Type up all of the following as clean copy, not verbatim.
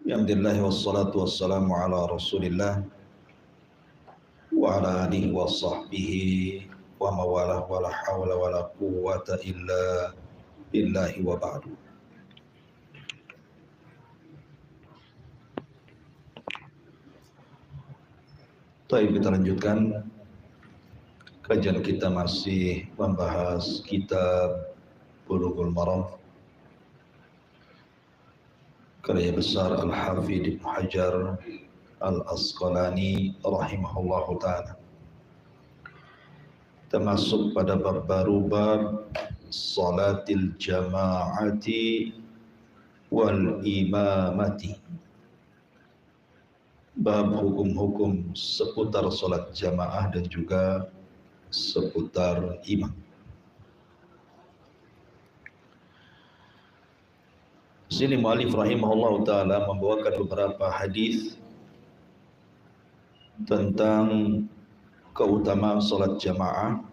Alhamdulillah wassalatu wassalamu ala Rasulillah wa ala alihi wa sahbihi wa mawalah wa la hawla wa la quwwata illa billahi wa ba'du. Baik, kita lanjutkan kajian kita masih membahas kitab Bulughul Maram karya besar Al-Hafidh Ibnu Hajar Al-Asqalani rahimahullahu ta'ala. Termasuk pada bab baru, bab salatil jama'ati wal imamati, bab hukum-hukum seputar salat jamaah dan juga seputar imam. Sini mu'allif rahimahullah ta'ala membawakan beberapa hadis tentang keutamaan salat jamaah,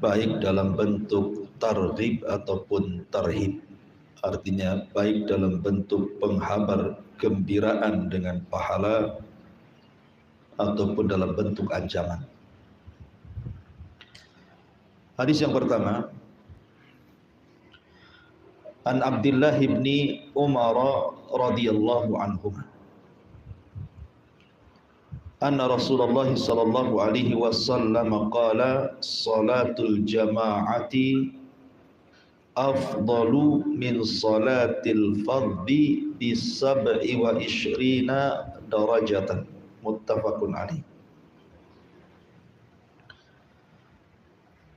baik dalam bentuk targhib ataupun tarhib. Artinya baik dalam bentuk penghabar gembiraan dengan pahala ataupun dalam bentuk ancaman. Hadis yang pertama, An Abdullah ibn Umar radhiyallahu anhu anna Rasulullah sallallahu alaihi wasallam qala salatul jama'ati afdalu min salatil fardhi bi sab'i wa ishrina darajatan, muttafaqun alaih.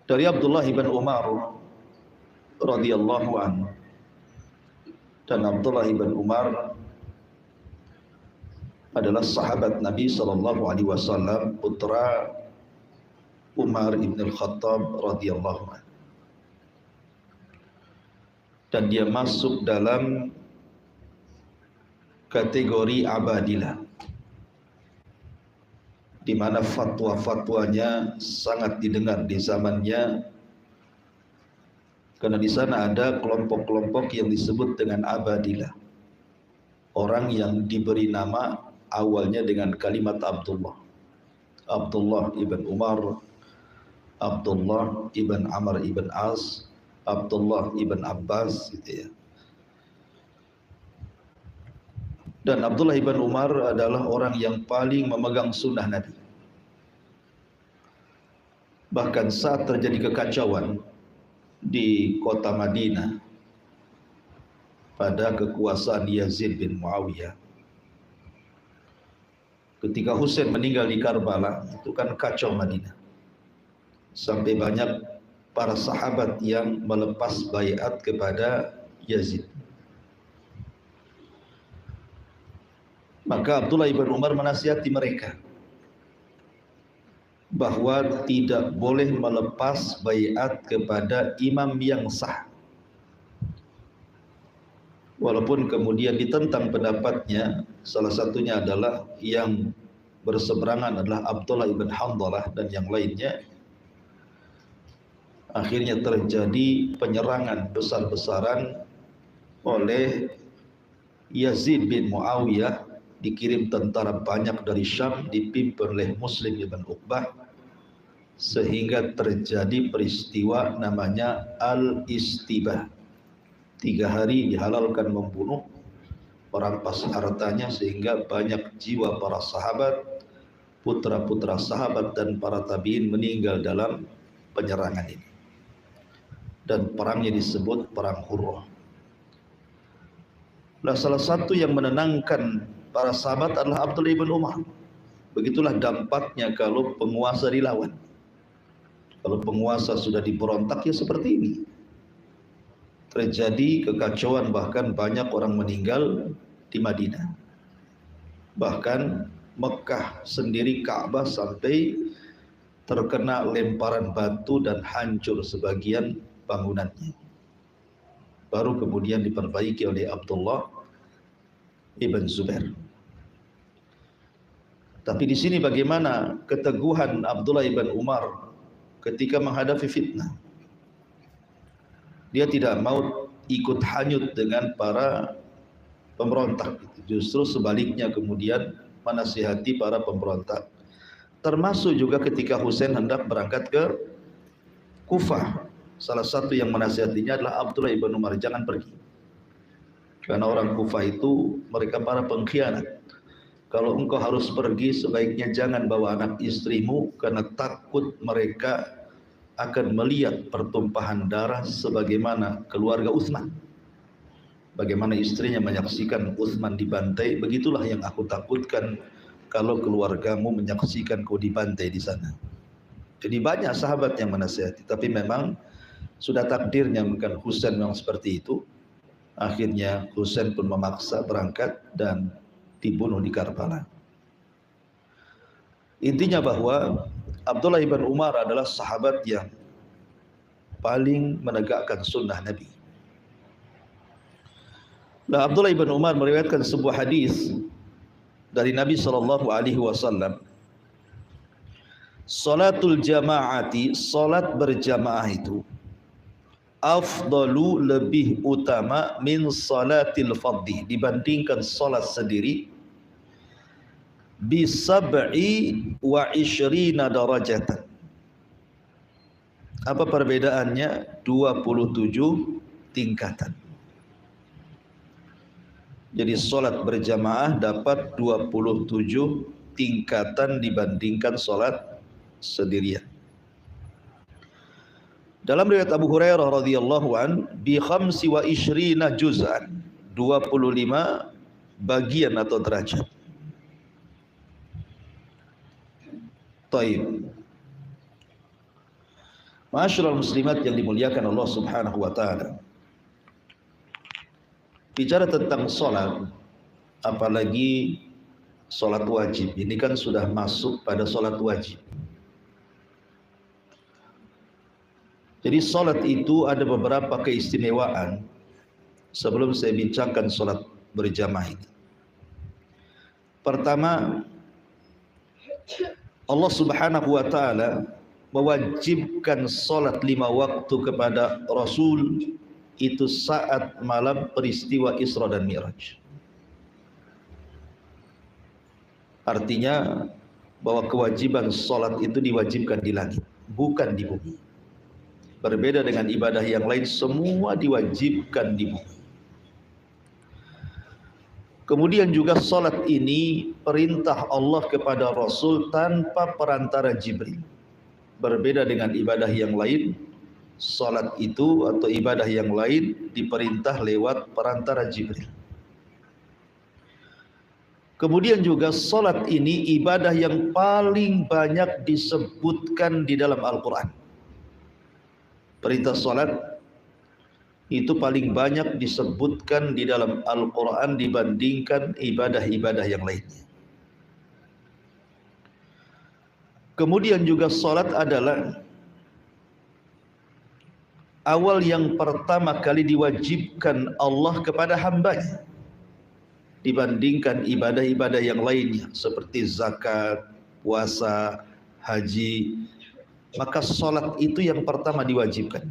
Dari Abdullah ibn Umar radhiyallahu anhu, dan Abdullah ibn Umar adalah sahabat Nabi sallallahu alaihi wasallam, putra Umar ibn al-Khattab radhiyallahu anhu. Dan dia masuk dalam kategori abadilah, di mana fatwa-fatwanya sangat didengar di zamannya, karena di sana ada kelompok-kelompok yang disebut dengan abadilah, orang yang diberi nama awalnya dengan kalimat Abdullah, Abdullah ibn Umar, Abdullah ibn Amr ibn As, Abdullah ibn Abbas, gitu ya. Dan Abdullah ibn Umar adalah orang yang paling memegang sunnah Nabi. Bahkan saat terjadi kekacauan di kota Madinah pada kekuasaan Yazid bin Muawiyah, ketika Husain meninggal di Karbala, itu kan kacau Madinah, sampai banyak para sahabat yang melepas baiat kepada Yazid. Maka Abdullah ibn Umar menasihati mereka bahwa tidak boleh melepas baiat kepada imam yang sah. Walaupun kemudian ditentang pendapatnya, salah satunya adalah yang berseberangan adalah Abdullah ibn Handalah dan yang lainnya. Akhirnya terjadi penyerangan besar-besaran oleh Yazid bin Muawiyah, dikirim tentara banyak dari Syam dipimpin oleh Muslim ibn Uqbah, sehingga terjadi peristiwa namanya Al-Istibah. 3 hari dihalalkan membunuh, merampas hartanya, sehingga banyak jiwa para sahabat, putra-putra sahabat dan para tabi'in meninggal dalam penyerangan ini. Dan perangnya disebut Perang Hurrah. Nah, salah satu yang menenangkan para sahabat adalah Abdullah ibn Umar. Begitulah dampaknya kalau penguasa dilawan. Kalau penguasa sudah diberontak, ya seperti ini. Terjadi kekacauan, bahkan banyak orang meninggal di Madinah. Bahkan Mekah sendiri, Ka'bah sampai terkena lemparan batu dan hancur sebagian bangunannya. Baru kemudian diperbaiki oleh Abdullah ibn Zubair. Tapi di sini bagaimana keteguhan Abdullah ibn Umar ketika menghadapi fitnah. Dia tidak mau ikut hanyut dengan para pemberontak. Justru sebaliknya kemudian menasihati para pemberontak. Termasuk juga ketika Husain hendak berangkat ke Kufah. Salah satu yang menasihatinya adalah Abdullah ibn Umar, jangan pergi. Karena orang Kufah itu mereka para pengkhianat. Kalau engkau harus pergi, sebaiknya jangan bawa anak istrimu, karena takut mereka akan melihat pertumpahan darah sebagaimana keluarga Utsman. Bagaimana istrinya menyaksikan Utsman dibantai, begitulah yang aku takutkan kalau keluargamu menyaksikan kau dibantai di sana. Jadi banyak sahabat yang menasihati, tapi memang sudah takdirnya bukan Husain memang seperti itu. Akhirnya Husain pun memaksa berangkat dan dibunuh di Karbala. Intinya bahwa Abdullah ibn Umar adalah sahabat yang paling menegakkan sunnah Nabi. Nah, Abdullah ibn Umar meriwayatkan sebuah hadis dari Nabi SAW. Salatul jamaati, salat berjamaah itu afdalu, lebih utama, min salatil fardhi, dibandingkan salat sendiri, bi sab'i wa ishrina darajatan. Apa perbedaannya? 27 tingkatan. Jadi salat berjamaah dapat 27 tingkatan dibandingkan salat sendirian. Dalam riwayat Abu Hurairah radhiyallahu an, bi khamsi wa ishrina juz'an, 25 bagian atau derajat. Taib. Ma'asyiral muslimat yang dimuliakan Allah Subhanahu wa taala. Bicara tentang salat, apalagi salat wajib, ini kan sudah masuk pada salat wajib. Jadi salat itu ada beberapa keistimewaan. Sebelum saya bincangkan salat berjamaah ini, pertama, Allah Subhanahu wa taala mewajibkan salat 5 waktu kepada Rasul itu saat malam peristiwa Isra dan Mi'raj. Artinya bahwa kewajiban salat itu diwajibkan di langit, bukan di bumi. Berbeda dengan ibadah yang lain, semua diwajibkan di bumi. Kemudian juga salat ini perintah Allah kepada Rasul tanpa perantara Jibril. Berbeda dengan ibadah yang lain, salat itu atau ibadah yang lain diperintah lewat perantara Jibril. Kemudian juga salat ini ibadah yang paling banyak disebutkan di dalam Al-Quran. Perintah salat itu paling banyak disebutkan di dalam Al-Quran dibandingkan ibadah-ibadah yang lainnya. Kemudian juga salat adalah awal yang pertama kali diwajibkan Allah kepada hambanya dibandingkan ibadah-ibadah yang lainnya seperti zakat, puasa, haji. Maka salat itu yang pertama diwajibkan.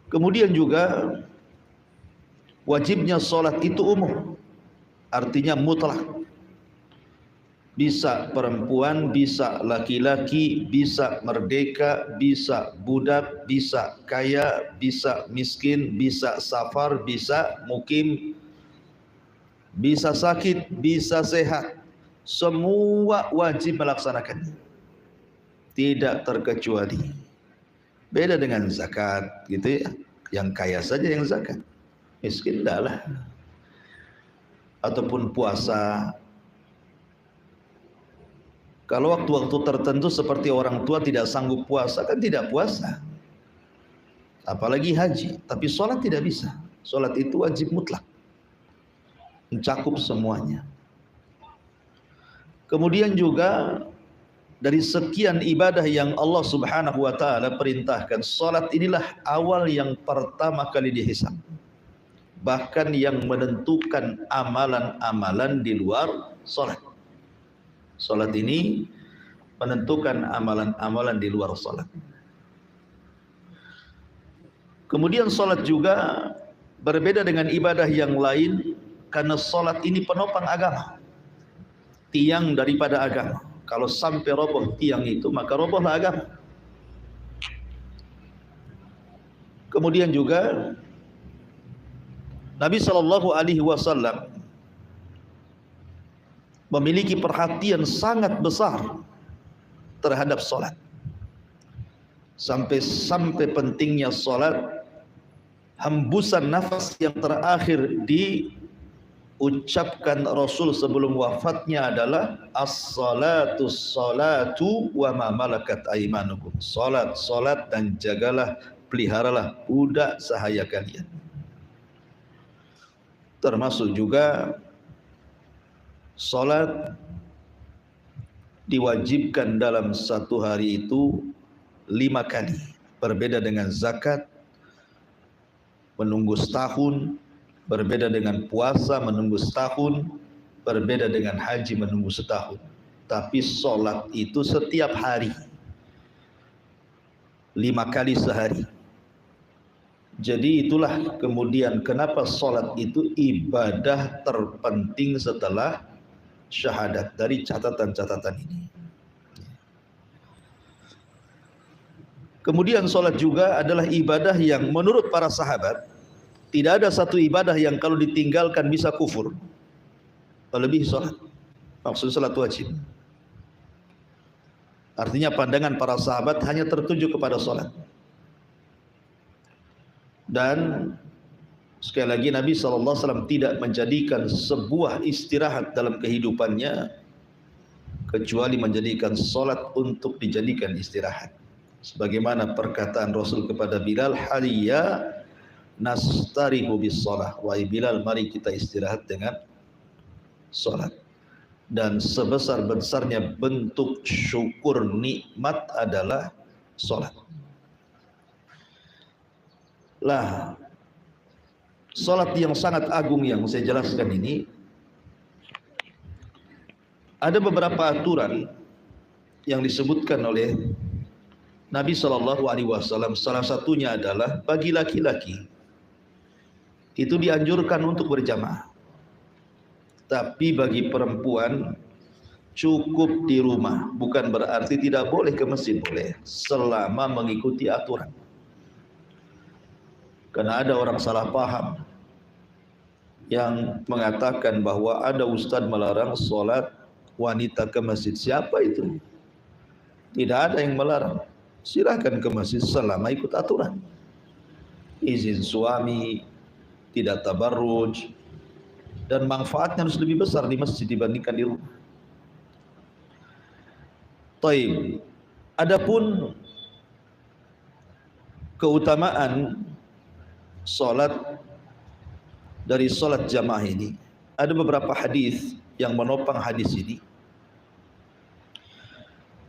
Kemudian juga wajibnya salat itu umum, artinya mutlak. Bisa perempuan, bisa laki-laki, bisa merdeka, bisa budak, bisa kaya, bisa miskin, bisa safar, bisa mukim, bisa sakit, bisa sehat. Semua wajib melaksanakannya, tidak terkecuali. Beda dengan zakat, gitu ya. Yang kaya saja yang zakat, miskin tidaklah. Ataupun puasa. Kalau waktu-waktu tertentu seperti orang tua tidak sanggup puasa, kan tidak puasa. Apalagi haji. Tapi sholat tidak bisa. Sholat itu wajib mutlak, mencakup semuanya. Kemudian juga dari sekian ibadah yang Allah Subhanahu wa taala perintahkan, salat inilah awal yang pertama kali dihisab. Bahkan yang menentukan amalan-amalan di luar salat. Salat ini menentukan amalan-amalan di luar salat. Kemudian salat juga berbeda dengan ibadah yang lain karena salat ini penopang agama, tiang daripada agama. Kalau sampai roboh tiang itu, maka robohlah agama. Kemudian juga Nabi SAW memiliki perhatian sangat besar terhadap salat. Sampai pentingnya salat, hembusan nafas yang terakhir diucapkan Rasul sebelum wafatnya adalah as-salatu wa ma malakat aimanukum. Salat dan jagalah, peliharalah budak sahaya kalian. Termasuk juga salat diwajibkan dalam satu hari itu 5 kali. Berbeda dengan zakat menunggu setahun, berbeda dengan puasa menunggu setahun, berbeda dengan haji menunggu setahun. Tapi salat itu setiap hari, 5 kali sehari. Jadi itulah kemudian kenapa salat itu ibadah terpenting setelah syahadat dari catatan-catatan ini. Kemudian salat juga adalah ibadah yang menurut para sahabat tidak ada satu ibadah yang kalau ditinggalkan bisa kufur, melebihi salat. Maksud salat wajib. Artinya pandangan para sahabat hanya tertuju kepada salat. Dan sekali lagi Nabi SAW tidak menjadikan sebuah istirahat dalam kehidupannya kecuali menjadikan salat untuk dijadikan istirahat. Sebagaimana perkataan Rasul kepada Bilal, haliya nastarihu bis salah. Wahai Bilal, mari kita istirahat dengan salat. Dan sebesar-besarnya bentuk syukur nikmat adalah salat. Lah, salat yang sangat agung yang saya jelaskan ini ada beberapa aturan yang disebutkan oleh Nabi SAW. Salah satunya adalah bagi laki-laki itu dianjurkan untuk berjamaah, tapi bagi perempuan cukup di rumah. Bukan berarti tidak boleh ke masjid, boleh selama mengikuti aturan. Karena ada orang salah paham yang mengatakan bahwa ada ustadz melarang sholat wanita ke masjid. Siapa itu? Tidak ada yang melarang. Silakan ke masjid selama ikut aturan. Izin suami, tidak tabarruj, dan manfaatnya harus lebih besar di masjid dibandingkan di rumah. Taib. Adapun keutamaan salat dari salat jamaah ini, ada beberapa hadis yang menopang hadis ini.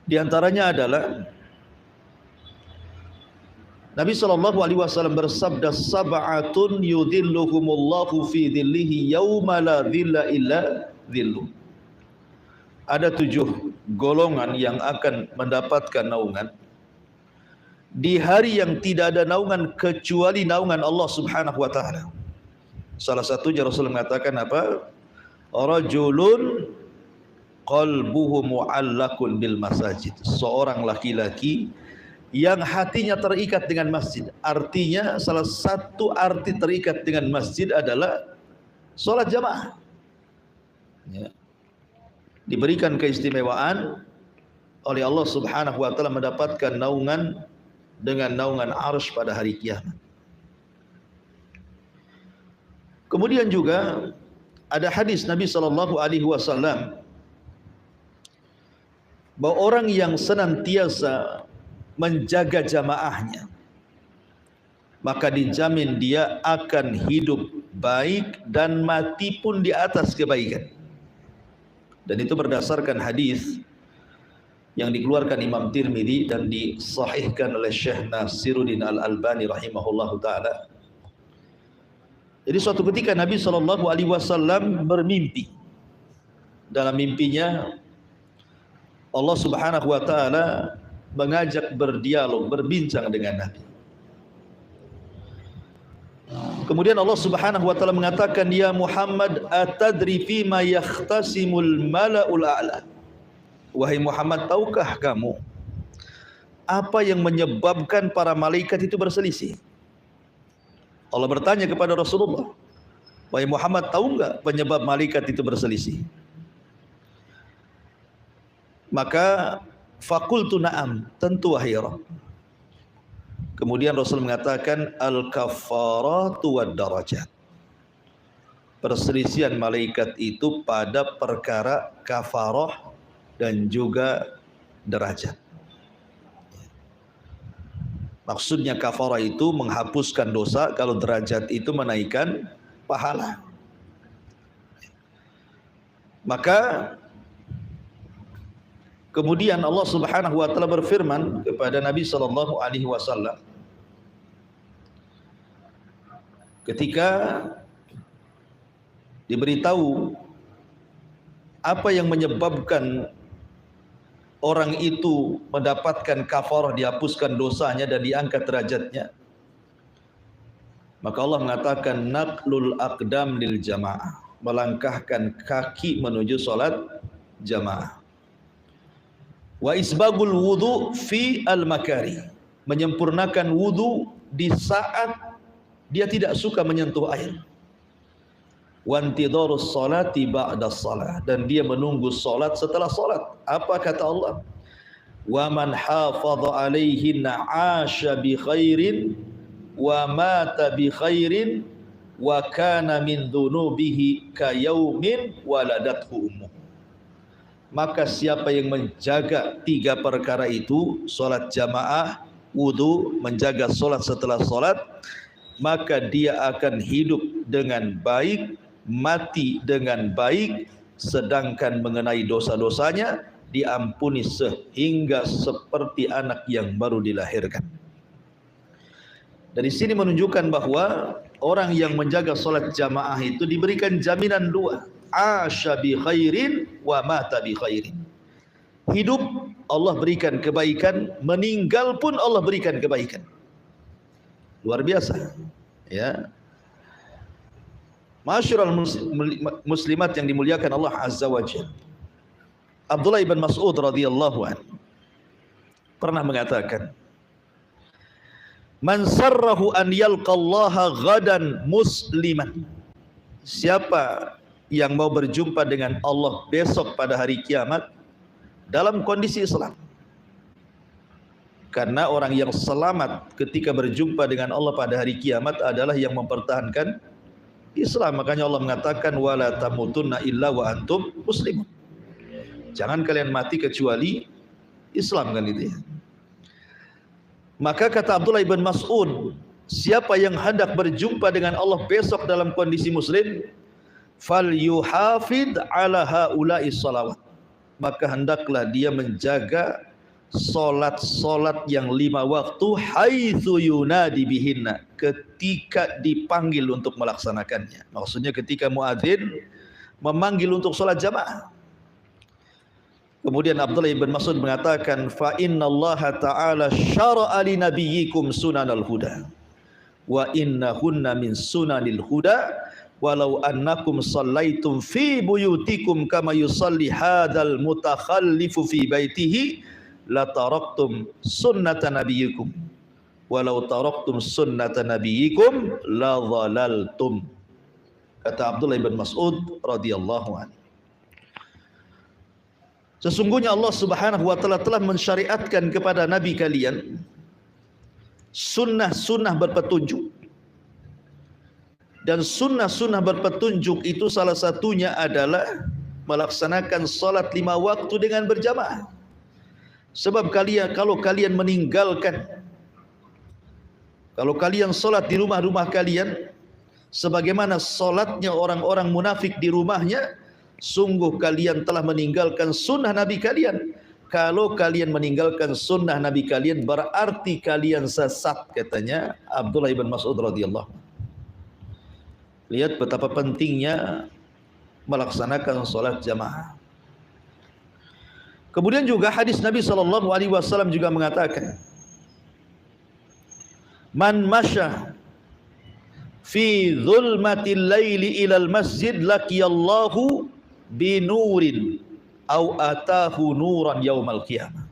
Di antaranya adalah Nabi SAW bersabda, sab'atun yudhilluhumullahu fi dhillihi yawma la dhilla illa dhilluh. Ada 7 golongan yang akan mendapatkan naungan di hari yang tidak ada naungan kecuali naungan Allah Subhanahu wa taala. Salah satunya Rasul mengatakan apa? Rajulun qalbuhu mu'allakun bil masajid. Seorang laki-laki yang hatinya terikat dengan masjid. Artinya salah satu arti terikat dengan masjid adalah salat jamaah. Ya. Diberikan keistimewaan oleh Allah Subhanahu wa taala mendapatkan naungan dengan naungan arsy pada hari kiamat. Kemudian juga ada hadis Nabi SAW bahwa orang yang senantiasa menjaga jamaahnya, maka dijamin dia akan hidup baik dan mati pun di atas kebaikan. Dan itu berdasarkan hadis yang dikeluarkan Imam Tirmidzi dan disahihkan oleh Syekh Nasiruddin Al-Albani rahimahullahu taala. Jadi suatu ketika Nabi SAW bermimpi. Dalam mimpinya Allah Subhanahu wa taala mengajak berdialog, berbincang dengan Nabi. Kemudian Allah Subhanahu wa taala mengatakan, "Ya Muhammad, atadri fima yakhtasimul mala'ul a'la?" Wahai Muhammad, tahukah kamu apa yang menyebabkan para malaikat itu berselisih? Allah bertanya kepada Rasulullah, "Wahai Muhammad, tahu enggak penyebab malaikat itu berselisih?" Maka fakultu na'am, tentu wahai Rabb. Kemudian Rasul mengatakan, al-kafaratu wad darajat. Perselisihan malaikat itu pada perkara kafarah dan juga derajat. Maksudnya kafarah itu menghapuskan dosa, kalau derajat itu menaikkan pahala. Maka kemudian Allah Subhanahu wa taala berfirman kepada Nabi sallallahu alaihi wasallam ketika diberitahu apa yang menyebabkan orang itu mendapatkan kafarah, dihapuskan dosanya dan diangkat derajatnya, maka Allah mengatakan naqlul aqdam lil jamaah, melangkahkan kaki menuju salat jamaah. Wa isbagul wudu fi al makari, menyempurnakan wudu di saat dia tidak suka menyentuh air. Wa intidharus salati ba'da shalah, dan dia menunggu salat setelah salat. Apa kata Allah? Wa man hafadha 'alaihinna 'asha bi khairin wa mata bi khairin wa kana min dhunubihi ka yaumin waladathu ummuh. Maka siapa yang menjaga tiga perkara itu, salat jamaah, wudu, menjaga salat setelah salat, maka dia akan hidup dengan baik, mati dengan baik, sedangkan mengenai dosa-dosanya diampuni sehingga seperti anak yang baru dilahirkan. Dari sini menunjukkan bahwa orang yang menjaga salat jamaah itu diberikan jaminan dua, asya bi khairin wa mata bi khairin. Hidup Allah berikan kebaikan, meninggal pun Allah berikan kebaikan. Luar biasa, ya. Masyarul muslimat yang dimuliakan Allah Azza wa Jalla. Abdullah ibn Mas'ud radhiyallahu anhu pernah mengatakan, "Man sarrahu an yalqallaha ghadan musliman." Siapa yang mau berjumpa dengan Allah besok pada hari kiamat dalam kondisi Islam. Karena orang yang selamat ketika berjumpa dengan Allah pada hari kiamat adalah yang mempertahankan Islam. Makanya Allah mengatakan wala tamutunna illa wa antum muslimun. Jangan kalian mati kecuali Islam, kan itu ya. Maka kata Abdullah ibn Mas'ud, siapa yang hendak berjumpa dengan Allah besok dalam kondisi muslim, fal yuhafid ala haula'i salawat, maka hendaklah dia menjaga solat-solat yang 5 waktu haitsu yunadi bihinna, ketika dipanggil untuk melaksanakannya. Maksudnya ketika muadzin memanggil untuk solat jamaah. Kemudian Abdullah ibn Mas'ud mengatakan, fa innallaha ta'ala syara'a li nabiyyikum sunanal huda wa innahunna min sunanil huda walau annakum sallaitum fi buyutikum kama yusalli hadzal mutakhallifu fi baitihi la taraktum sunnata nabiyyikum walau taraktum sunnata nabiyyikum la dhalaltum. Kata Abdullah ibn Mas'ud radhiyallahu anhu, sesungguhnya Allah Subhanahu wa taala telah mensyariatkan kepada nabi kalian sunnah-sunnah berpetunjuk. Dan sunnah-sunnah berpetunjuk itu salah satunya adalah melaksanakan salat 5 waktu dengan berjamaah. Sebab kalau kalian meninggalkan, kalau kalian salat di rumah-rumah kalian sebagaimana salatnya orang-orang munafik di rumahnya, sungguh kalian telah meninggalkan sunnah Nabi kalian. Kalau kalian meninggalkan sunnah Nabi kalian, berarti kalian sesat, katanya Abdullah ibn Mas'ud radhiyallahu. Lihat betapa pentingnya melaksanakan salat jamaah. Kemudian juga hadis Nabi SAW juga mengatakan, man masya fi zulmatil laili ilal masjid laqiyallahu binurin au atahu nuran yaumal qiyamah.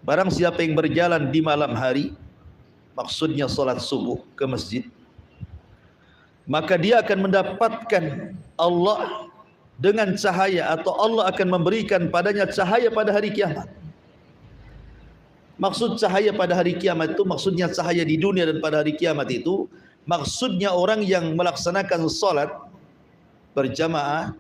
Barang siapa yang berjalan di malam hari, maksudnya salat subuh ke masjid, maka dia akan mendapatkan Allah dengan cahaya, atau Allah akan memberikan padanya cahaya pada hari kiamat. Maksud cahaya pada hari kiamat itu maksudnya cahaya di dunia, dan pada hari kiamat itu maksudnya orang yang melaksanakan salat berjamaah,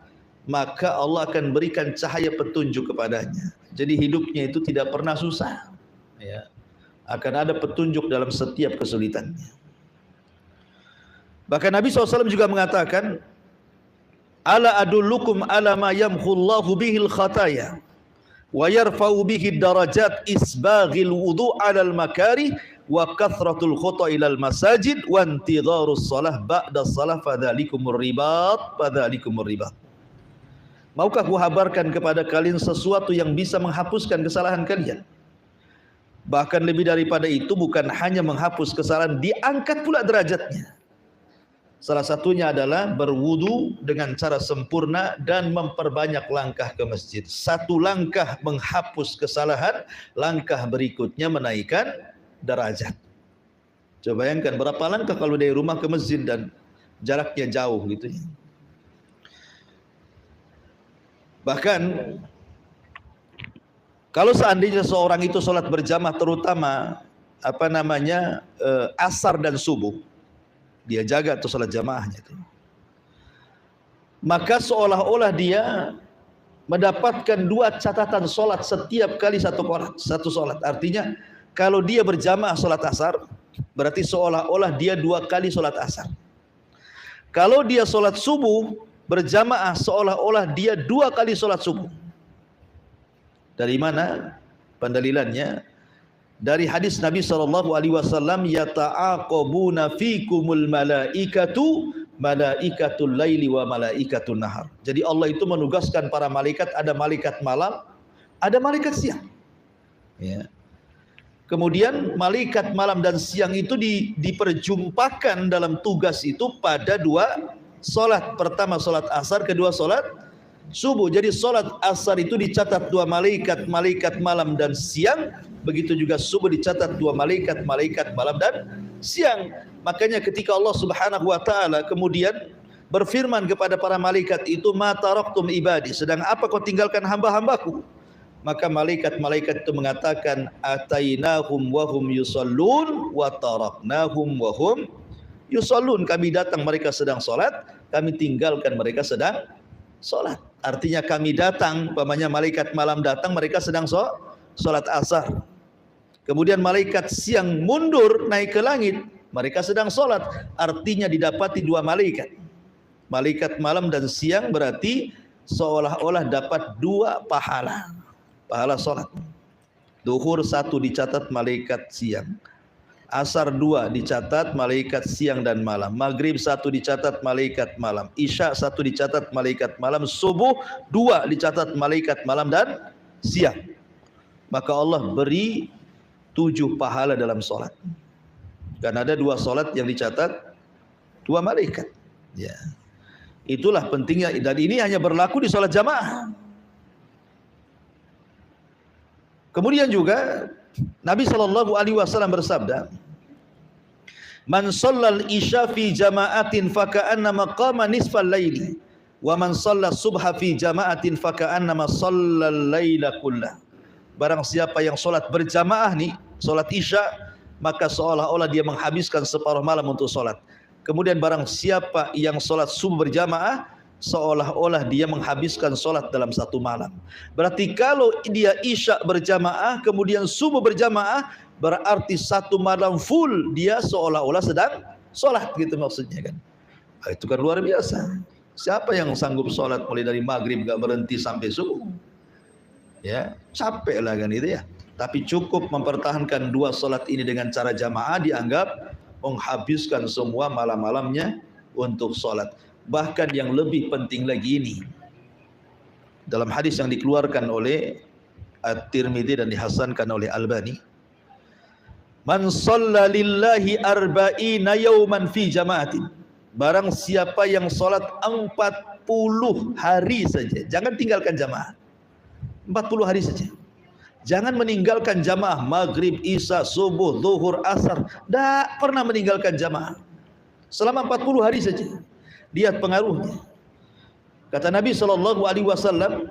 maka Allah akan berikan cahaya petunjuk kepadanya. Jadi hidupnya itu tidak pernah susah, ya. Akan ada petunjuk dalam setiap kesulitannya. Bahkan Nabi SAW juga mengatakan, ala adullukum ala ma yamhullahu bihil khataya wa yarfa'u bihi darajat isbaghil wudu' alal makari wa kathratul khuta ilal masajid wa intidharus salah ba'da salah fadhalikumur ribat. Maukah ku habarkan kepada kalian sesuatu yang bisa menghapuskan kesalahan kalian? Bahkan lebih daripada itu, bukan hanya menghapus kesalahan, diangkat pula derajatnya. Salah satunya adalah berwudu dengan cara sempurna dan memperbanyak langkah ke masjid. Satu langkah menghapus kesalahan, langkah berikutnya menaikkan derajat. Coba bayangkan berapa langkah kalau dari rumah ke masjid dan jaraknya jauh gitu ya. Bahkan kalau seandainya seorang itu sholat berjamaah, terutama asar dan subuh, dia jaga tuh sholat jamaahnya itu, maka seolah-olah dia mendapatkan 2 catatan sholat setiap kali satu sholat. Artinya kalau dia berjamaah sholat asar, berarti seolah-olah dia 2 kali sholat asar. Kalau dia sholat subuh berjamaah, seolah-olah dia 2 kali sholat subuh. Dari mana pendalilannya? Dari hadis Nabi SAW, yata'aqabuna fikumul malaikatul laili wa malaikatul nahar. Jadi Allah itu menugaskan para malaikat, ada malaikat malam, ada malaikat siang. Ya. Kemudian malaikat malam dan siang itu diperjumpakan dalam tugas itu pada 2 solat. Pertama solat asar, kedua solat subuh. Jadi solat asar itu dicatat 2 malaikat, malaikat malam dan siang. Begitu juga subuh dicatat 2 malaikat, malaikat malam dan siang. Makanya ketika Allah Subhanahu wa taala kemudian berfirman kepada para malaikat itu, ma taraktum ibadi, sedang apa kau tinggalkan hamba-hambaku? Maka malaikat-malaikat itu mengatakan, atainahum wa hum yusallun wa taraknahum wa hum yusallun. Kami datang mereka sedang salat, kami tinggalkan mereka sedang salat. Artinya kami datang, umpamanya malaikat malam datang, mereka sedang salat asar. Kemudian malaikat siang mundur naik ke langit, mereka sedang salat. Artinya didapati 2 malaikat. Malaikat malam dan siang berarti seolah-olah dapat 2 pahala salat. Duhur 1 dicatat malaikat siang, asar 2 dicatat malaikat siang dan malam, maghrib 1 dicatat malaikat malam, isya 1 dicatat malaikat malam, subuh 2 dicatat malaikat malam dan siang. Maka Allah beri 7 pahala dalam solat. Karena ada 2 solat yang dicatat 2 malaikat. Ya, itulah pentingnya, dan ini hanya berlaku di solat jamaah. Kemudian juga Nabi SAW bersabda, man shallal isya fi jama'atin faka'annama qama nisfal laili wa man shallal subha fi jama'atin faka'annama shallal laila kullah. Barang siapa yang solat berjamaah nih, solat isya, maka seolah-olah dia menghabiskan separuh malam untuk solat. Kemudian barang siapa yang solat subuh berjamaah, seolah-olah dia menghabiskan solat dalam 1 malam. Berarti kalau dia isya berjamaah kemudian subuh berjamaah, berarti 1 malam full dia seolah-olah sedang solat, gitu maksudnya kan. Nah, itu kan luar biasa. Siapa yang sanggup solat mulai dari maghrib gak berhenti sampai subuh? Ya, capek lah kan itu ya. Tapi cukup mempertahankan 2 solat ini dengan cara jamaah, dianggap menghabiskan semua malam-malamnya untuk solat. Bahkan yang lebih penting lagi ini, dalam hadis yang dikeluarkan oleh At-Tirmidzi dan dihasankan oleh Albani, Man shalla lillahi arba'ina yawman fi jama'atin. Barang siapa yang salat 40 hari saja, jangan tinggalkan jamaah. 40 hari saja. Jangan meninggalkan jamaah maghrib, isya, subuh, zuhur, asar. Tidak pernah meninggalkan jamaah. Selama 40 hari saja. Lihat pengaruhnya. Kata Nabi SAW,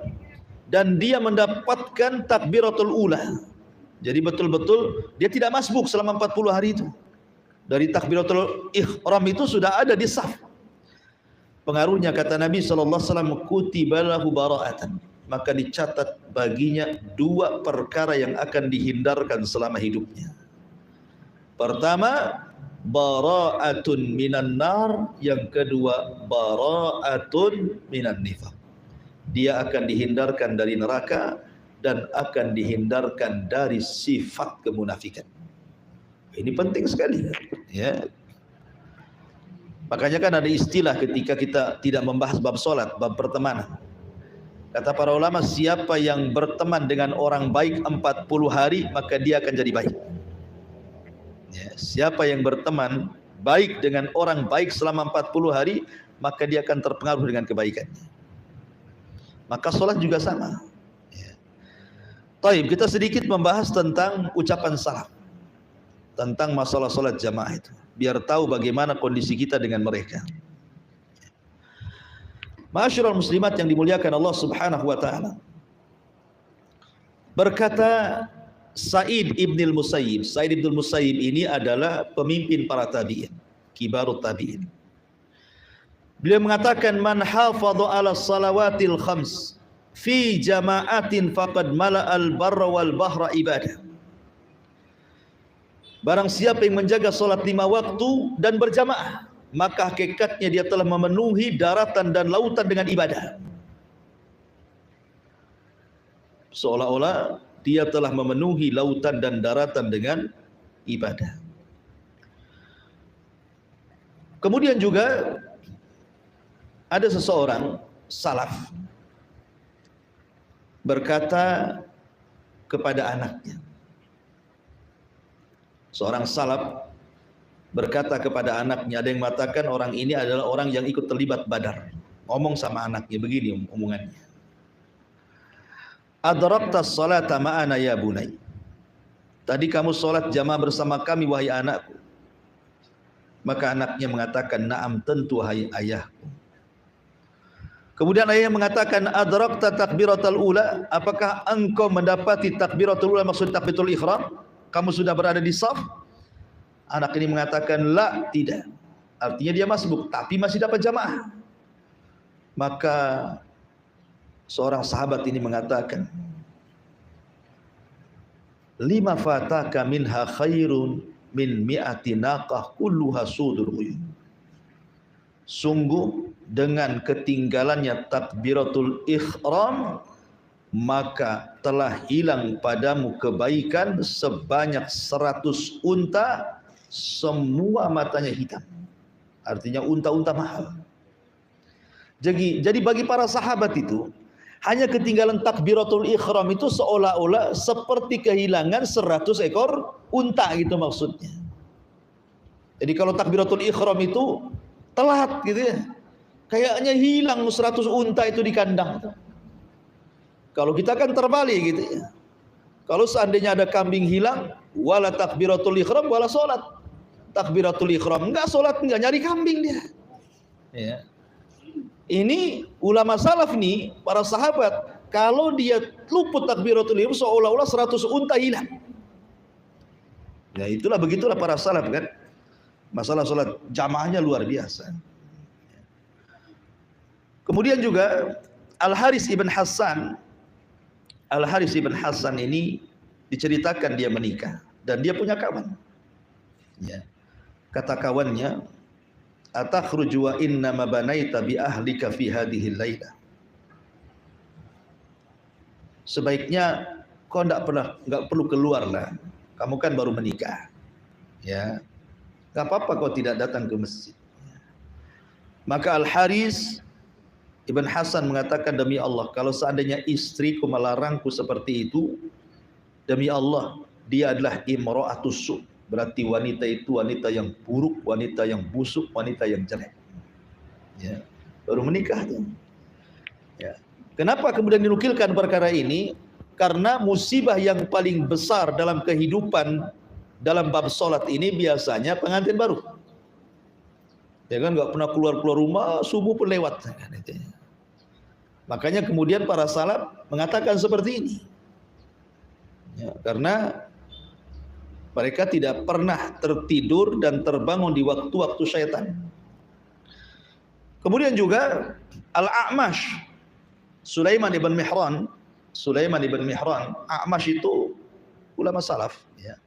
dan dia mendapatkan takbiratul ula. Jadi betul-betul dia tidak masbuk selama 40 hari itu. Dari takbiratul ihram itu sudah ada di saf. Pengaruhnya kata Nabi SAW, kutiba lahu bara'atan. Maka dicatat baginya 2 perkara yang akan dihindarkan selama hidupnya. Pertama, bara'atun minan nar. Yang kedua, bara'atun minan nifaq. Dia akan dihindarkan dari neraka dan akan dihindarkan dari sifat kemunafikan. Ini penting sekali, ya. Makanya kan ada istilah ketika kita tidak membahas bab salat, bab pertemanan. Kata para ulama, siapa yang berteman dengan orang baik 40 hari, maka dia akan jadi baik. Ya, siapa yang berteman baik dengan orang baik selama 40 hari, maka dia akan terpengaruh dengan kebaikannya. Maka sholat juga sama. Ya. Taib, kita sedikit membahas tentang ucapan salam, tentang masalah sholat jamaah itu, biar tahu bagaimana kondisi kita dengan mereka. Ma'asyiral muslimat yang dimuliakan Allah Subhanahu wa taala. Berkata Sa'id ibn al-Musayyib. Sa'id ibn al-Musayyib ini adalah pemimpin para tabi'in, kibarut tabi'in. Beliau mengatakan, man hafadha 'ala salawatil khams fi jama'atin faqad mala'al barra wal bahra ibadah. Barang siapa yang menjaga salat 5 waktu dan berjamaah, maka hakikatnya dia telah memenuhi daratan dan lautan dengan ibadah. Seolah-olah dia telah memenuhi lautan dan daratan dengan ibadah. Kemudian juga ada seseorang salaf berkata kepada anaknya. Seorang salaf berkata kepada anaknya, ada yang mengatakan orang ini adalah orang yang ikut terlibat Badar. Ngomong sama anaknya begini omongannya. Adraktas salata ma'ana ya bunai. Tadi kamu salat jamaah bersama kami wahai anakku. Maka anaknya mengatakan, na'am, tentu wahai ayahku. Kemudian ayahnya mengatakan, adrakta takbiratul ula. Apakah engkau mendapati takbiratul ula, maksud takbiratul ihram? Kamu sudah berada di saf? Anak ini mengatakan, la, tidak. Artinya dia masbuk, tapi masih dapat jamaah. Maka seorang sahabat ini mengatakan, lima fataka minha khairun min mi'ati naqah kulluha sudur uyun. Sungguh dengan ketinggalannya takbiratul ihram, maka telah hilang padamu kebaikan sebanyak 100 unta, semua matanya hitam. Artinya unta-unta mahal. Jadi bagi para sahabat itu, hanya ketinggalan takbiratul ihram itu seolah-olah seperti kehilangan 100 ekor unta gitu maksudnya. Jadi kalau takbiratul ihram itu telat gitu ya, kayaknya hilang 100 unta itu di kandang. Kalau kita kan terbalik gitu ya. Kalau seandainya ada kambing hilang, wala takbiratul ihram wala sholat. Takbiratul ihram enggak, sholat enggak, nyari kambing dia. Ya. Ini ulama salaf nih, para sahabat, kalau dia luput takbiratul ihram seolah-olah 100 unta hilang. Ya itulah, begitulah para salaf kan. Masalah sholat jamaahnya luar biasa. Kemudian juga Al-Haris ibn Hassan. Al-Haris ibn Hassan ini diceritakan dia menikah dan dia punya kawan. Ya. Kata kawannya, atakhruju wa inna ma banaita bi ahlika fi hadhihi lailah. Sebaiknya kau enggak perlu keluar lah. Kamu kan baru menikah. Ya. Enggak apa-apa kau tidak datang ke masjid. Maka Al-Haris Ibn Hasan mengatakan, demi Allah, kalau seandainya istriku melarangku seperti itu, demi Allah, dia adalah imra'atus su', berarti wanita itu wanita yang buruk, wanita yang busuk, wanita yang jelek. Ya, baru menikah tuh. Ya. Kenapa kemudian dinukilkan perkara ini? Karena musibah yang paling besar dalam kehidupan dalam bab sholat ini biasanya pengantin baru. Ya kan, nggak pernah keluar rumah, subuh pun lewat. Makanya kemudian para salaf mengatakan seperti ini. Ya, karena mereka tidak pernah tertidur dan terbangun di waktu-waktu syaitan. Kemudian juga Al-A'mash, Sulaiman ibn Mihran, A'mash itu ulama salaf. Ya.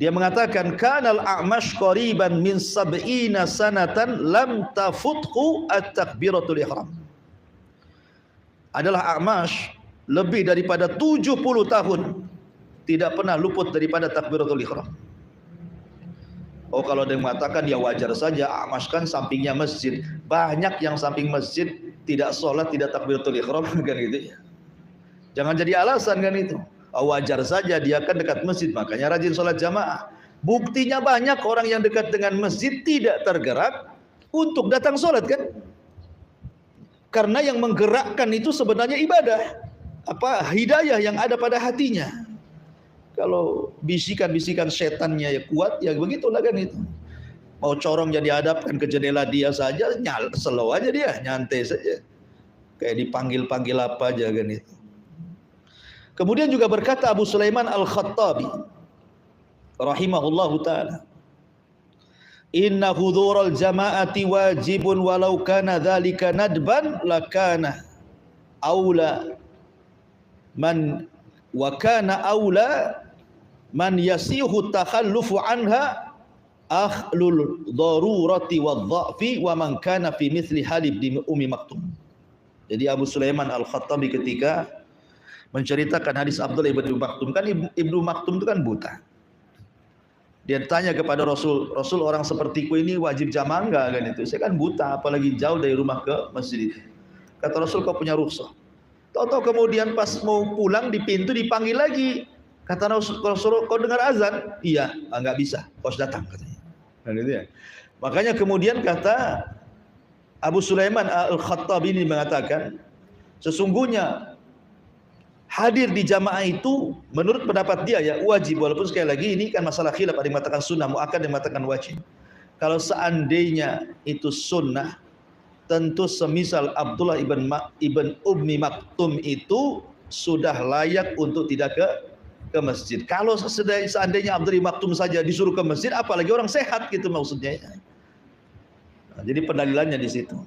Dia mengatakan, kanal A'mash qariban min sab'ina sanatan lam tafuthu at-takbiratul ihram. Adalah A'mash lebih daripada 70 tahun tidak pernah luput daripada takbiratul ihram. Oh, kalau ada yang mengatakan ya wajar saja, A'mash kan sampingnya masjid. Banyak yang samping masjid tidak sholat, tidak takbiratul ihram kan gitu ya. Jangan jadi alasan kan itu. Oh, wajar saja dia kan dekat masjid, makanya rajin sholat jamaah. Buktinya banyak orang yang dekat dengan masjid tidak tergerak untuk datang sholat kan. Karena yang menggerakkan itu sebenarnya ibadah. Hidayah yang ada pada hatinya. Kalau bisikan-bisikan setannya ya kuat, ya begitulah kan itu. Mau corong jadi hadapkan ke jendela dia saja, slow aja dia, nyantai saja. Kayak dipanggil-panggil apa aja kan itu. Kemudian juga berkata Abu Sulaiman Al-Khattabi rahimahullahu ta'ala, inna hudhural jama'ati wajibun walau kana dhalika nadban lakana awla man wa kana awla man yasihu takhallufu anha akhlul darurati wadh-dha'fi wa man kana fi mithli halib di Ummi Maktum. Jadi Abu Sulaiman Al-Khattabi ketika menceritakan hadis Abdullah ibn Maktum, kan Ibnu Maktum itu kan buta. Dia tanya kepada Rasul, Rasul orang sepertiku ini wajib jamaah enggak kan itu? Saya kan buta, apalagi jauh dari rumah ke masjid itu. Kata Rasul, kau punya rukhsah. Tahu-tahu kemudian pas mau pulang di pintu dipanggil lagi. Kata Rasul, kau dengar azan? Iya, enggak bisa, kau harus datang katanya. Dan itu ya. Makanya kemudian kata Abu Sulaiman Al-Khattabi ini mengatakan, sesungguhnya hadir di jamaah itu menurut pendapat dia ya wajib, walaupun sekali lagi ini kan masalah khilaf, ada yang mengatakan sunnah muakkad, ada yang mengatakan wajib. Kalau seandainya itu sunnah, tentu semisal Abdullah ibn Ummi Maktum itu sudah layak untuk tidak ke masjid. Kalau seandainya Abdullah ibn Maktum saja disuruh ke masjid, apalagi orang sehat gitu maksudnya. Nah, jadi pendalilannya di situ.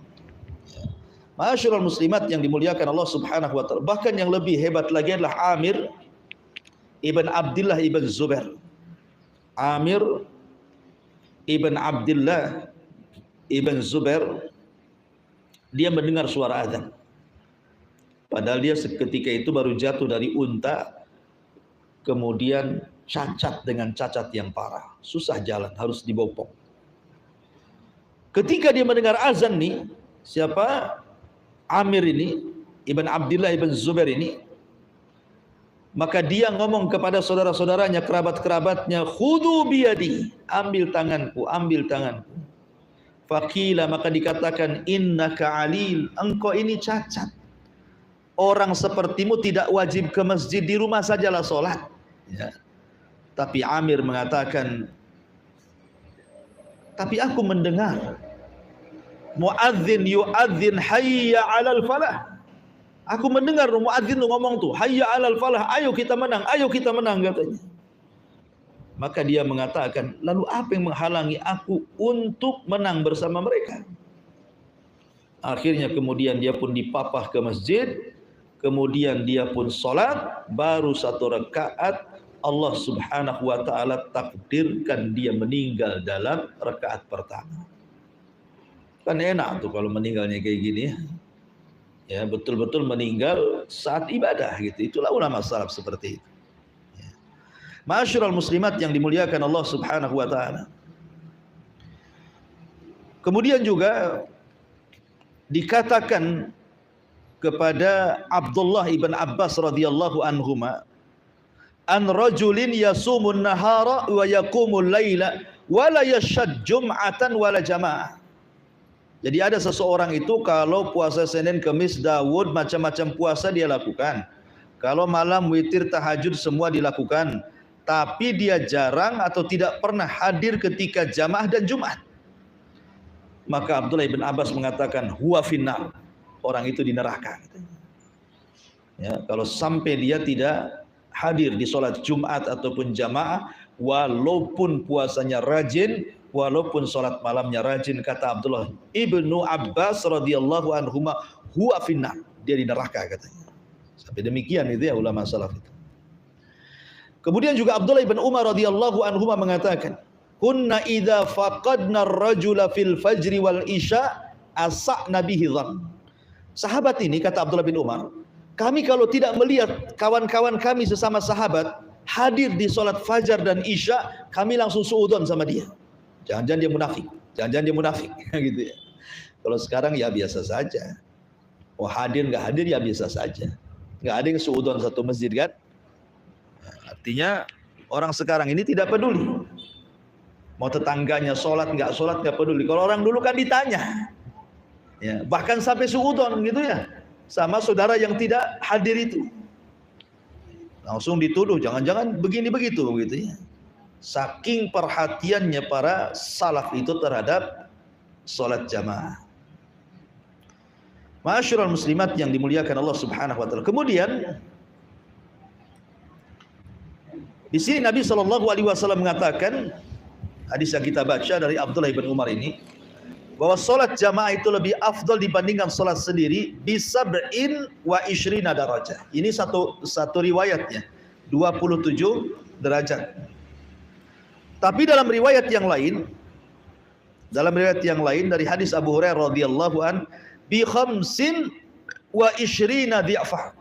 Ma'asyiral muslimat yang dimuliakan Allah Subhanahu wa taala. Bahkan yang lebih hebat lagi adalah Amir ibn Abdullah ibn Zubair. Amir ibn Abdullah ibn Zubair, dia mendengar suara azan. Padahal dia seketika itu baru jatuh dari unta, kemudian cacat dengan cacat yang parah, susah jalan, harus dibopong. Ketika dia mendengar azan nih, siapa? Amir ini, Ibn Abdullah Ibn Zubair ini, maka dia ngomong kepada saudara-saudaranya, kerabat-kerabatnya, khudhu biyadi, ambil tanganku, ambil tanganku. Faqila, maka dikatakan, innaka alil, engkau ini cacat. Orang sepertimu tidak wajib ke masjid, di rumah sajalah sholat. Ya. Tapi Amir mengatakan, tapi aku mendengar muadzin yuadzin hayya 'alal falah. Aku mendengar muadzin ngomong tuh, hayya 'alal falah, ayo kita menang katanya. Maka dia mengatakan, lalu apa yang menghalangi aku untuk menang bersama mereka? Akhirnya kemudian dia pun dipapah ke masjid, kemudian dia pun sholat, baru 1 rakaat Allah Subhanahu wa taala takdirkan dia meninggal dalam rakaat pertama. Kan enak tuh kalau meninggalnya kayak gini ya, betul-betul meninggal saat ibadah gitu. Itulah ulama salaf seperti itu. Ya. Ma'asyiral muslimat yang dimuliakan Allah Subhanahu wa taala. Kemudian juga dikatakan kepada Abdullah ibn Abbas radhiyallahu anhuma, an rajulin yasumun nahara wa yaqumul laila wa la yashad jum'atan wala jamaah. Jadi ada seseorang itu kalau puasa Senin, Kamis, Daud, macam-macam puasa dia lakukan. Kalau malam witir, tahajud semua dilakukan. Tapi dia jarang atau tidak pernah hadir ketika jamaah dan Jumat. Maka Abdullah bin Abbas mengatakan huwa finnar. Orang itu di neraka. Ya, kalau sampai dia tidak hadir di sholat Jumat ataupun jamaah, walaupun puasanya rajin, walaupun sholat malamnya rajin, kata Abdullah ibnu Abbas radhiyallahu anhuma, huwa finnar, dia di neraka katanya. Sampai demikian itu ya ulama salaf itu. Kemudian juga Abdullah bin Umar radhiyallahu anhuma mengatakan, kunna idza faqadna ar-rajula fil fajri wal isya asa'na bihi dhann. Sahabat ini, kata Abdullah bin Umar, kami kalau tidak melihat kawan-kawan kami sesama sahabat hadir di sholat fajar dan isya, kami langsung suudzon sama dia. Jangan-jangan dia munafik, jangan-jangan dia munafik, gitu ya. Kalau sekarang ya biasa saja. Oh hadir nggak hadir ya biasa saja. Nggak ada yang suudzon satu masjid kan? Artinya orang sekarang ini tidak peduli. Mau tetangganya sholat nggak peduli. Kalau orang dulu kan ditanya, ya, bahkan sampai suudzon gitu ya, sama saudara yang tidak hadir itu. Langsung dituduh, jangan-jangan begini begitu gitu ya. Saking perhatiannya para salaf itu terhadap sholat jamaah. Ma'asyiral muslimat yang dimuliakan Allah Subhanahu wa taala. Kemudian di sini Nabi SAW mengatakan, hadis yang kita baca dari Abdullah bin Umar ini, bahwa sholat jamaah itu lebih afdal dibandingkan sholat sendiri bisab'in wa ishrina darajah. Ini satu riwayatnya 27 derajat. Tapi dalam riwayat yang lain dari hadis Abu Hurairah radhiyallahu an, bi khamsin wa ishrina dhi'fa.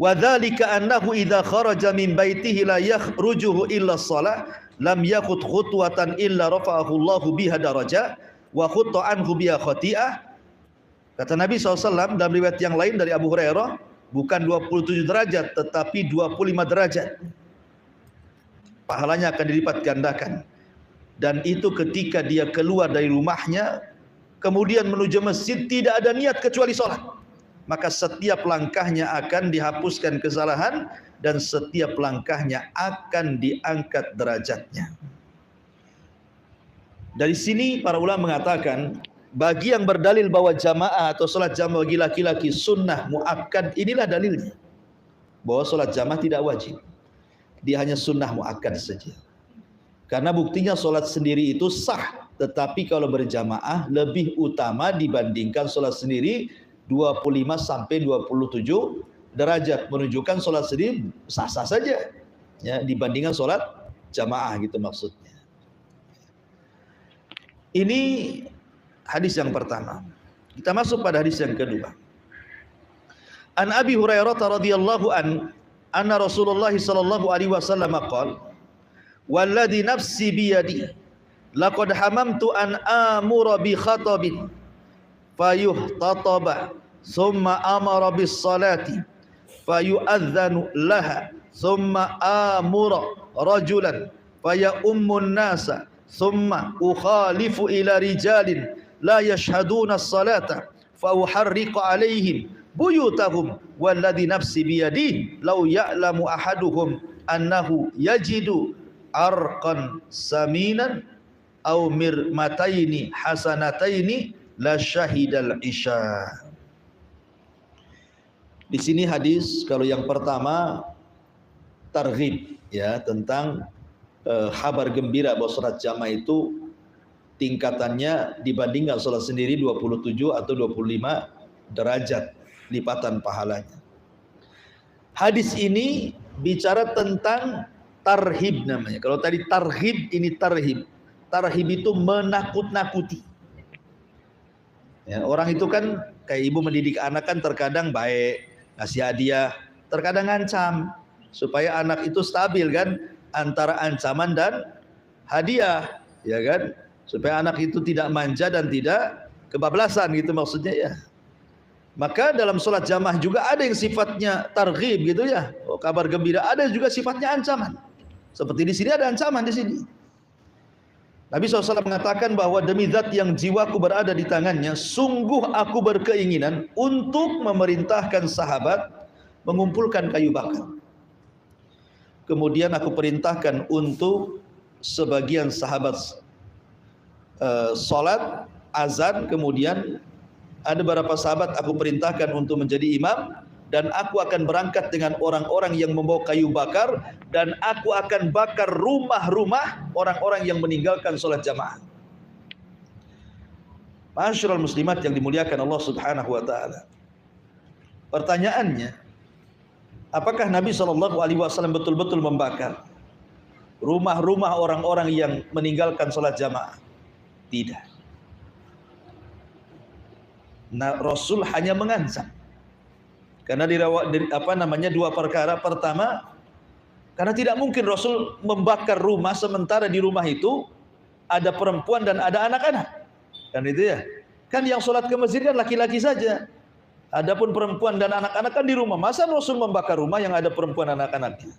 Wa dzalika annahu idza kharaja min baitihi la yakhrujuhu illa shalah lam yakut khutwatan illa rafa'ahu Allahu biha darajah wa khutta anhu biha khati'ah. Kata Nabi SAW dalam riwayat yang lain dari Abu Hurairah, bukan 27 derajat tetapi 25 derajat. Pahalanya akan dilipat gandakan. Dan itu ketika dia keluar dari rumahnya kemudian menuju masjid tidak ada niat kecuali sholat, maka setiap langkahnya akan dihapuskan kesalahan dan setiap langkahnya akan diangkat derajatnya. Dari sini para ulama mengatakan, bagi yang berdalil bahwa jamaah atau sholat jamaah bagi laki-laki sunnah muakkad, inilah dalilnya bahwa sholat jamaah tidak wajib, dia hanya sunnah muakkad saja. Karena buktinya sholat sendiri itu sah, tetapi kalau berjamaah lebih utama dibandingkan sholat sendiri 25 sampai 27 derajat, menunjukkan sholat sendiri sah-sah saja ya dibandingkan sholat jamaah gitu maksudnya. Ini hadis yang pertama. Kita masuk pada hadis yang kedua. An Abi Hurairah radhiyallahu an anna Rasulullah sallallahu alaihi wasallam qala walladhi nafsi biyadi laqad hamamtu an amura bi khatabin fayuhtataba thumma amara bis salati fayu'adzanu laha thumma amura rajulan fayummun nasa thumma ukhalifu ila rijalin la yashhaduna as-salata fa uharriqu alaihim buyutahum walladhi nafsi biyadihi law ya'lamu ahaduhum annahu yajidu arqan saminan aw mirmataini hasanataini la syahidal isya. Di sini hadis kalau yang pertama targhib ya tentang kabar gembira bahwa salat jamaah itu tingkatannya dibandingkan salat sendiri 27 atau 25 derajat lipatan pahalanya. Hadis ini bicara tentang tarhib namanya. Kalau tadi tarhib, ini tarhib. Tarhib itu menakut-nakuti. Ya, orang itu kan kayak ibu mendidik anak kan terkadang baik, ngasih hadiah, terkadang ngancam supaya anak itu stabil kan antara ancaman dan hadiah, ya kan? Supaya anak itu tidak manja dan tidak kebablasan gitu maksudnya ya. Maka dalam sholat jamaah juga ada yang sifatnya targhib gitu ya, kabar gembira, ada juga sifatnya ancaman. Seperti di sini ada ancaman di sini. Nabi SAW mengatakan bahwa demi zat yang jiwaku berada di tangannya, sungguh aku berkeinginan untuk memerintahkan sahabat mengumpulkan kayu bakar. Kemudian aku perintahkan untuk sebagian sahabat sholat, azan, kemudian ada beberapa sahabat aku perintahkan untuk menjadi imam, dan aku akan berangkat dengan orang-orang yang membawa kayu bakar, dan aku akan bakar rumah-rumah orang-orang yang meninggalkan sholat jamaah. Ma'asyiral muslimat yang dimuliakan Allah Subhanahu wa taala. Pertanyaannya, apakah Nabi SAW betul-betul membakar rumah-rumah orang-orang yang meninggalkan sholat jamaah? Tidak. Nah, Rasul hanya mengancam. Karena dua perkara. Pertama, karena tidak mungkin Rasul membakar rumah sementara di rumah itu ada perempuan dan ada anak-anak. Kan itu ya. Kan yang sholat ke masjid kan laki-laki saja. Adapun perempuan dan anak-anak kan di rumah. Masa Rasul membakar rumah yang ada perempuan dan anak-anaknya?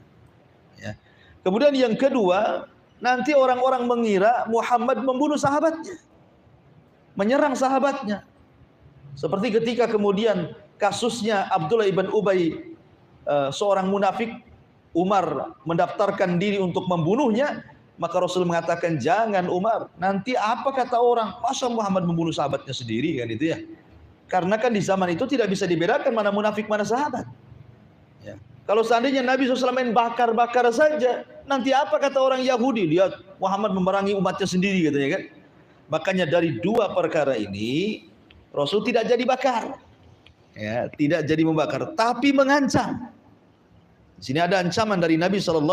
Ya. Kemudian yang kedua, nanti orang-orang mengira Muhammad membunuh sahabatnya, menyerang sahabatnya. Seperti ketika kemudian kasusnya Abdullah ibn Ubay, seorang munafik, Umar mendaftarkan diri untuk membunuhnya, maka Rasul mengatakan, jangan Umar, nanti apa kata orang, masa Muhammad membunuh sahabatnya sendiri, kan itu ya. Karena kan di zaman itu tidak bisa dibedakan mana munafik mana sahabat ya. Kalau seandainya Nabi SAW main bakar-bakar saja, nanti apa kata orang Yahudi, lihat Muhammad memerangi umatnya sendiri, katanya kan. Makanya dari dua perkara ini Rasul tidak jadi bakar, ya, tidak jadi membakar, tapi mengancam. Di sini ada ancaman dari Nabi SAW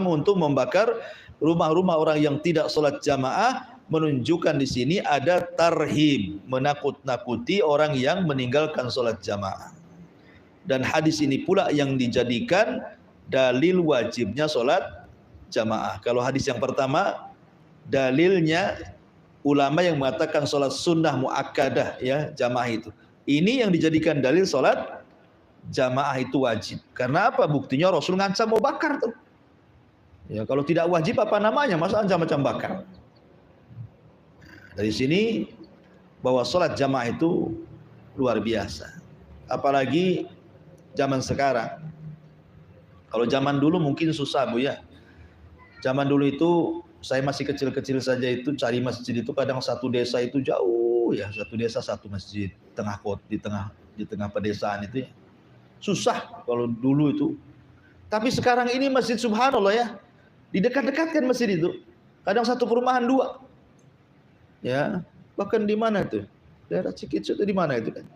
untuk membakar rumah-rumah orang yang tidak sholat jamaah, menunjukkan di sini ada tarhib, menakut-nakuti orang yang meninggalkan sholat jamaah. Dan hadis ini pula yang dijadikan dalil wajibnya sholat jamaah. Kalau hadis yang pertama, dalilnya ulama yang mengatakan sholat sunnah muakkadah, ya, jamaah itu. Ini yang dijadikan dalil sholat jamaah itu wajib. Karena apa? Buktinya Rasul ngancam mau bakar tuh. Ya, kalau tidak wajib apa namanya? Masa ancam-ancam bakar? Dari sini bahwa sholat jamaah itu luar biasa. Apalagi zaman sekarang. Kalau zaman dulu mungkin susah, Bu, ya. Zaman dulu itu saya masih kecil-kecil saja itu cari masjid itu kadang satu desa itu jauh ya, satu desa satu masjid, tengah kota, di tengah pedesaan itu ya. Susah kalau dulu itu. Tapi sekarang ini masjid subhanallah ya, didekat-dekatkan masjid itu. Kadang satu perumahan dua. Ya, bahkan di mana tuh? Daerah Cikicuk itu di mana itu kan?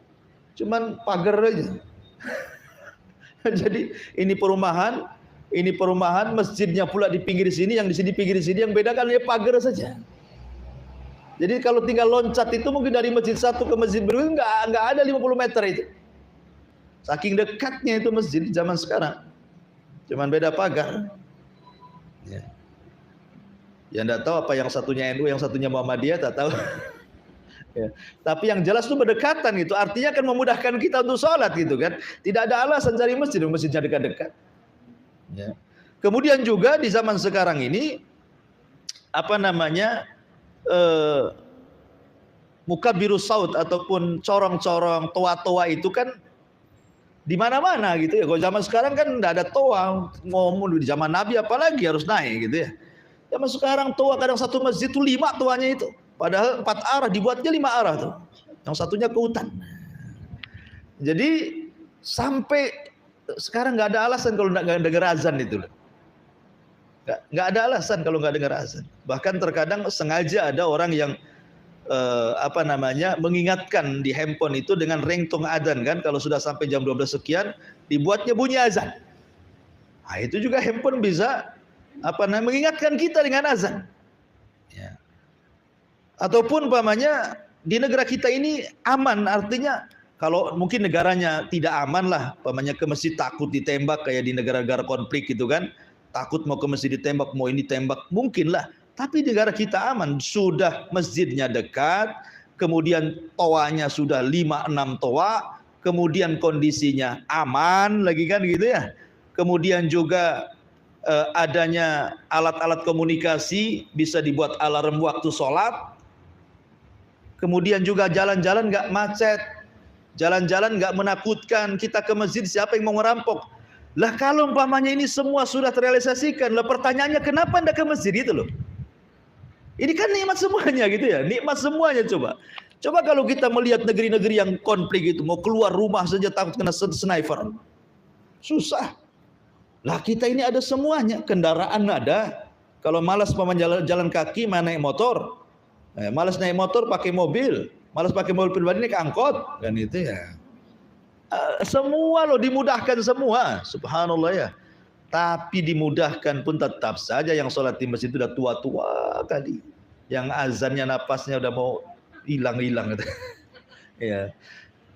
Cuman pagar aja. Jadi ini perumahan, masjidnya pula di pinggir sini, yang di sini pinggir sini, yang beda kan ya pagar saja. Jadi kalau tinggal loncat itu mungkin dari masjid satu ke masjid berikutnya nggak ada 50 meter itu. Saking dekatnya itu masjid zaman sekarang. Cuman beda pagar. Ya. Ya enggak tahu apa yang satunya NU, yang satunya Muhammadiyah, tak tahu. Ya. Tapi yang jelas itu berdekatan gitu. Artinya kan memudahkan kita untuk sholat gitu kan. Tidak ada alasan cari masjid, masjidnya dekat-dekat. Ya. Kemudian juga di zaman sekarang ini mukabirus saut ataupun corong-corong toa-toa itu kan di mana-mana gitu ya. Kalau zaman sekarang kan enggak ada toa, ngomong di zaman Nabi apalagi harus naik gitu ya. Zaman sekarang toa kadang satu masjid itu 5 toanya itu. Padahal 4 arah, dibuatnya 5 arah tuh. Yang satunya ke hutan. Jadi sampai sekarang nggak ada alasan kalau nggak dengar azan itu. Nggak ada alasan kalau nggak dengar azan. Bahkan terkadang sengaja ada orang yang mengingatkan di handphone itu dengan ringtone adzan kan. Kalau sudah sampai jam 12 sekian dibuatnya bunyi azan. Nah, itu juga handphone bisa mengingatkan kita dengan azan. Ya. Ataupun umpamanya di negara kita ini aman, artinya kalau mungkin negaranya tidak aman lah, umpamanya ke masjid takut ditembak kayak di negara-negara konflik gitu kan, takut mau ke masjid ditembak, mau ini tembak, mungkin lah. Tapi negara kita aman, sudah masjidnya dekat, kemudian toanya sudah 5-6 toa, kemudian kondisinya aman lagi kan gitu ya. Kemudian juga adanya alat-alat komunikasi, bisa dibuat alarm waktu sholat. Kemudian juga jalan-jalan nggak macet, jalan-jalan nggak menakutkan. Kita ke masjid siapa yang mau ngerampok? Lah kalau umpamanya ini semua sudah terrealisasikan, lah pertanyaannya kenapa anda ke masjid itu loh? Ini kan nikmat semuanya gitu ya, nikmat semuanya coba. Coba kalau kita melihat negeri-negeri yang konflik itu, mau keluar rumah saja takut kena sniper. Susah. Lah kita ini ada semuanya, kendaraan ada. Kalau malas jalan kaki, mana naik motor. Malas naik motor pakai mobil, malas pakai mobil pribadi naik angkot, kan itu ya. Semua loh dimudahkan semua, subhanallah ya. Tapi dimudahkan pun tetap saja yang sholat di masjid itu udah tua-tua kali. Yang azannya napasnya udah mau hilang-hilang gitu. Ya.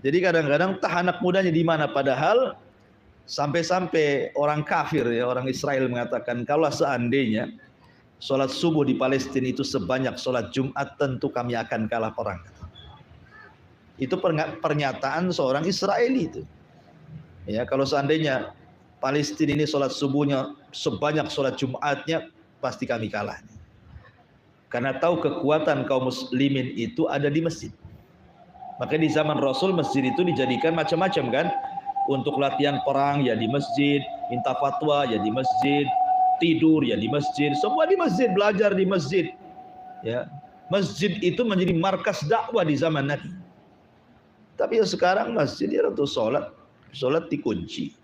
Jadi kadang-kadang tah anak mudanya di mana, padahal sampai-sampai orang kafir ya, orang Israel mengatakan kalau seandainya sholat subuh di Palestina itu sebanyak sholat Jumat, tentu kami akan kalah perang. Itu pernyataan seorang Israeli itu. Ya, kalau seandainya Palestina ini sholat subuhnya sebanyak sholat Jumatnya, pasti kami kalah. Karena tahu kekuatan kaum muslimin itu ada di masjid. Makanya di zaman Rasul masjid itu dijadikan macam-macam kan. Untuk latihan perang ya di masjid, minta fatwa ya di masjid, tidur ya di masjid, semua di masjid, belajar di masjid. Ya, masjid itu menjadi markas dakwah di zaman Nabi. Tapi ya sekarang masjid ya untuk sholat dikunci.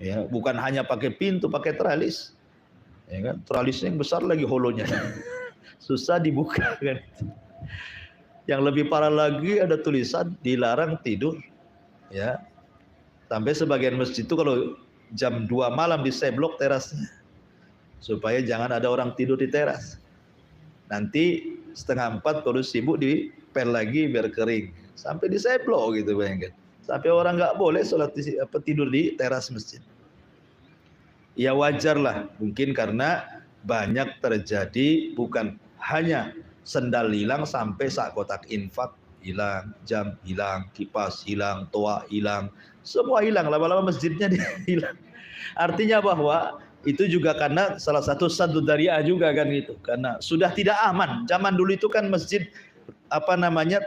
Ya, bukan hanya pakai pintu, pakai teralis. Ya kan, teralisnya yang besar lagi holonya. Susah dibuka kan. Yang lebih parah lagi ada tulisan dilarang tidur. Ya. Sampai sebagian masjid itu kalau jam 2 malam diseblok terasnya. Supaya jangan ada orang tidur di teras. Nanti 3:30 kalau sibuk dipel lagi biar kering. Sampai diseblok gitu bayangkan. Sampai orang nggak boleh sholat tidur di teras masjid. Ya wajar lah. Mungkin karena banyak terjadi bukan hanya sendal hilang sampai sak kotak infak hilang, jam hilang, kipas hilang, toa hilang. Semua hilang, lama-lama masjidnya hilang. Artinya bahwa itu juga karena salah satu saddu dariah juga kan gitu. Karena sudah tidak aman. Zaman dulu itu kan masjid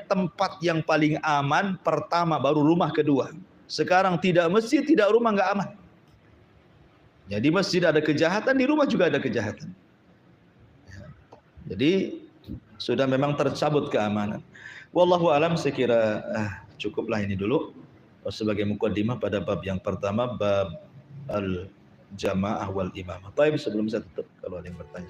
tempat yang paling aman pertama, baru rumah kedua. Sekarang tidak masjid, tidak rumah, nggak aman. Jadi masjid ada kejahatan, di rumah juga ada kejahatan. Jadi sudah memang tercabut keamanan. Wallahu alam, saya kira cukuplah ini dulu sebagai mukaddimah pada bab yang pertama, bab al-jamaah wal imamah. Baik, sebelum saya tutup kalau ada yang bertanya.